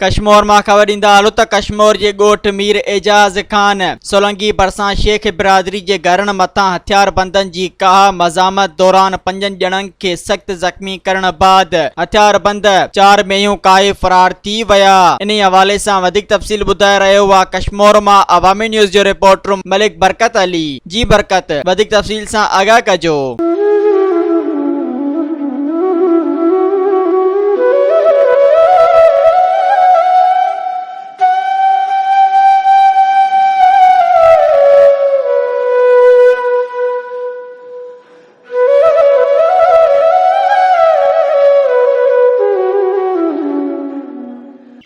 कश्मीर मां ख़बर ॾींदा हलो त कश्मीर जे ॻोठ मीर एजाज़ ख़ान सोलंगी भरिसां शेख बिरादरी जे घरनि मथां हथियारबंदनि जी काह मज़ामत दौरान 5 ॼणनि खे सख़्त ज़ख़्मी करण बाद हथियारबंद 4 मेयूं काहे फरार थी विया। इन हवाले सां वधीक तफ़सील ॿुधाए रहियो आहे कश्मीर मां अवामी न्यूज़ जो रिपोर्टर मलिक बरकत अली। जी बरकत, वधीक तफ़सील सां आगाह कजो।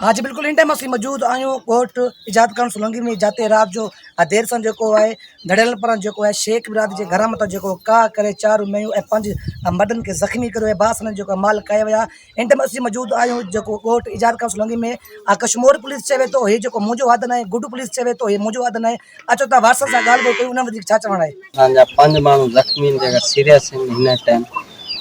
हाँ जी बिल्कुल इन टाइम असीं मौजूद आहियूं ॻोठ इजाद खान सोलंकी में, जाते रात जो देर सां जेको आहे धड़ियल पर जेको आहे शेख बिरादरी जे घर मथां जेको काह करे 4 मेयूं ऐं 5 मर्दनि खे ज़ख़्मी कयो ऐं बास जेको माल कया विया। इन टाइम असीं मौजूद आहियूं जेको ॻोठ इजाद खान सोलंकी में। कश्मीर पुलिस चवे थो हे जेको मुंहिंजो वादन आहे, गुड पुलिस चवे थो हे मुंहिंजो वादन आहे। अचो तव्हां वारसन सां ॻाल्हि कयो उन वधीक छा चवणु आहे? असांजा 5 माण्हू ज़ख़्मी आहिनि जेका सीरियस आहिनि हिन टाइम,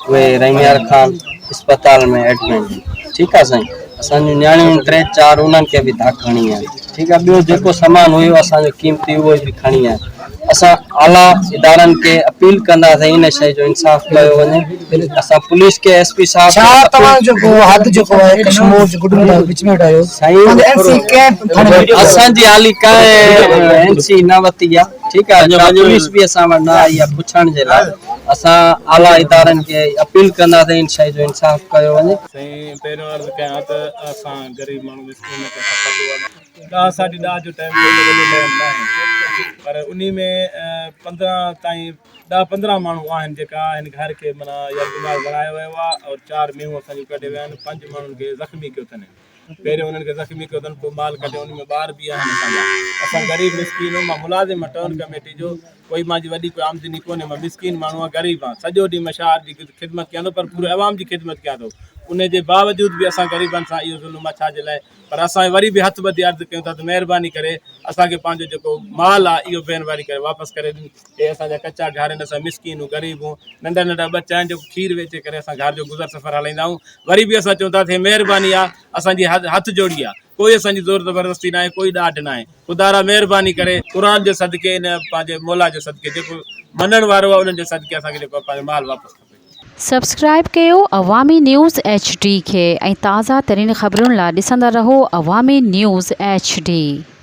उहे रहीमयार खान अस्पताल में एडमिट आहिनि। ठीकु आहे साईं, असांजूं नियाणियूं 3-4 उन्हनि खे बि धाक खणी आहिनि। ठीकु आहे, ॿियो जेको सामान हुयो असांजो क़ीमती उहो बि खणी आहिनि। असां आला इदारनि खे अपील कंदासीं इन शइ जो इंसाफ़ कयो वञे। असां पुलिस के एसपी साहब छा तव्हां जेको हद जेको आहे कश्मीर जे गुड में विच में उठायो साईं, असांजी हाली कांहि एनसी न वरिती आहे। ठीकु आहे, पुलिस बि असां वटि न आई आहे पुछण जे लाइ। असां आला इदारनि खे अपील कंदासीं इन शइ जो इंसाफ़ कयो वञे। साईं, पहिरियों अर्ज़ु कयां त असां ग़रीब माण्हू मिस्किन खे ॾाह साढी ॾाह जो टाइम न आहे, पर उन में 15 ताईं 10-15 माण्हू आहिनि जेका हिन घर के माना यरगुमार बणायो वियो आहे और 4 मेहूं असांजूं कढे विया आहिनि। 5 माण्हुनि खे ज़ख़्मी कयो अथनि। पहिरियों उन्हनि खे ज़ख़्मी कयो अथनि, पोइ माल कढियो। उन में ॿार बि आहिनि असांजा। असां ग़रीब मिस्किन, मां मुलाज़िम टर्न कमेटी जो, कोई मुंहिंजी वॾी कोई आमदनी कोन्हे, मां मिस्किन माण्हू आहियां, ग़रीब आहियां। सॼो ॾींहुं मशार जी ख़िदमत कयां थो, पर पूरे अवाम जी ख़िदमत कयां थो। उन जे बावजूद बि असां ग़रीबनि सां इहो ज़ुल्म छा जे लाइ? पर असां वरी बि हथ ॿधी अर्ज़ु कयूं था त महिरबानी करे असांखे पंहिंजो जेको माल आहे इहो महिरबानी करे वापसि करे ॾियूं। हे असांजा कचा घर आहिनि, असां मिस्किन हूं, ग़रीब हूं, नंढा नंढा बच्चा आहिनि जेको खीर वेचे करे असां घर जो गुज़र सफ़र हलाईंदा आहियूं। वरी बि असां चऊं था हे महिरबानी आहे, असांजी हथ जोड़ी आहे, कोई असांजी ज़ोर ज़बरदस्ती न आहे, कोई ॾाढ न आहे। ख़ुदा महिरबानी करे क़ुर जे सदके इन पंहिंजे मौला जे सदके जेको मञण वारो आहे उन्हनि जे सदके असांखे जेको पंहिंजो माल वापसि खपे। सब्सक्राइब कयो अवामी न्यूज़ HD खे ऐं ताज़ा तरीन ख़बरुनि लाइ ॾिसंदा रहो अवामी न्यूज़ HD।